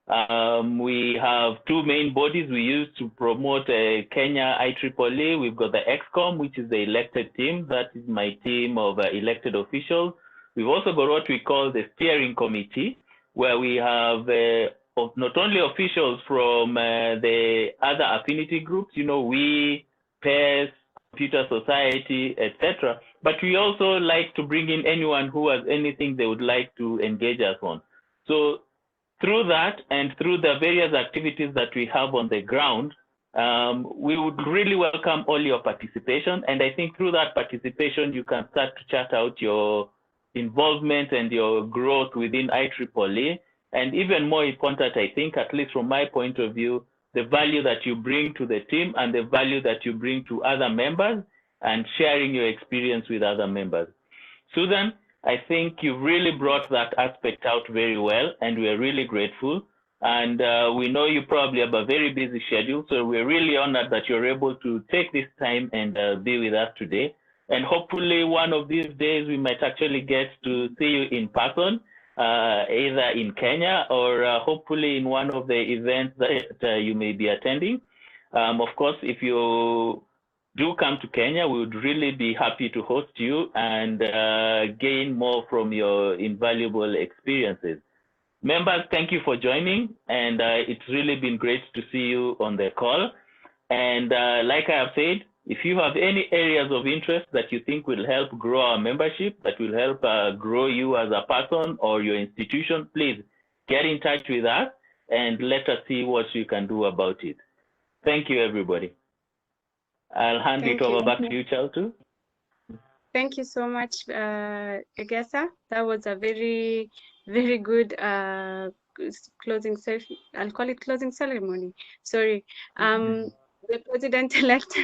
We have two main bodies we use to promote Kenya IEEE. We've got the XCOM, which is the elected team. That is my team of elected officials. We've also got what we call the steering committee, where we have not only officials from the other affinity groups, we, PES, Computer Society, etc. But we also like to bring in anyone who has anything they would like to engage us on. So through that and through the various activities that we have on the ground, we would really welcome all your participation. And I think through that participation, you can start to chart out your involvement and your growth within IEEE. And even more important, I think, at least from my point of view, the value that you bring to the team and the value that you bring to other members, and sharing your experience with other members. Susan, I think you've really brought that aspect out very well, and we're really grateful. And we know you probably have a very busy schedule, so we're really honored that you're able to take this time and be with us today. And hopefully one of these days we might actually get to see you in person, either in Kenya or hopefully in one of the events that you may be attending. Of course, if you do come to Kenya, we would really be happy to host you and gain more from your invaluable experiences. Members, thank you for joining, and it's really been great to see you on the call. And like I have said, if you have any areas of interest that you think will help grow our membership, that will help grow you as a person or your institution, please get in touch with us and let us see what you can do about it. Thank you, everybody. I'll hand it over back to you, Chaltu. Thank you so much, Egesa. That was a very, very good closing session. I'll call it closing ceremony. Sorry. The president-elect.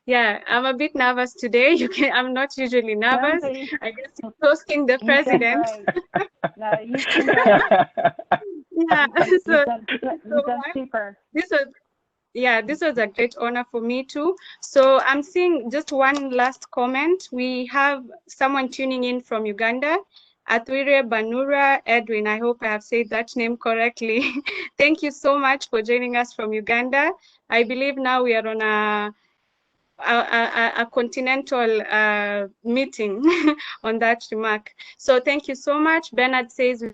Yeah, I'm a bit nervous today. I'm not usually nervous. I guess you're hosting the president. No, you've been great. Yeah. You've done super. This was a great honor for me too. So I'm seeing just one last comment. We have someone tuning in from Uganda, Atwire Banura Edwin. I hope I have said that name correctly. Thank you so much for joining us from Uganda. I believe now we are on a continental meeting on that remark. So thank you so much. Bernard says,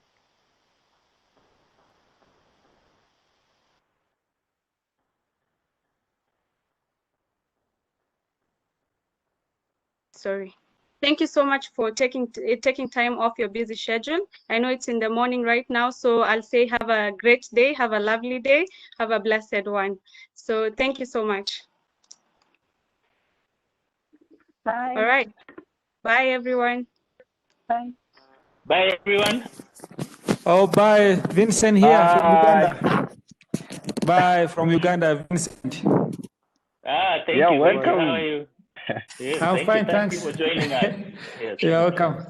sorry. Thank you so much for taking time off your busy schedule. I know it's in the morning right now, so I'll say have a great day, have a lovely day, have a blessed one. So thank you so much. Bye. All right. Bye, everyone. Bye. Bye, everyone. Oh, bye. Vincent here from Uganda. Bye from Uganda, Vincent. Thank you. Welcome. How are you? Yes, I'm fine, thank you thanks. for joining us. Yes, You're welcome.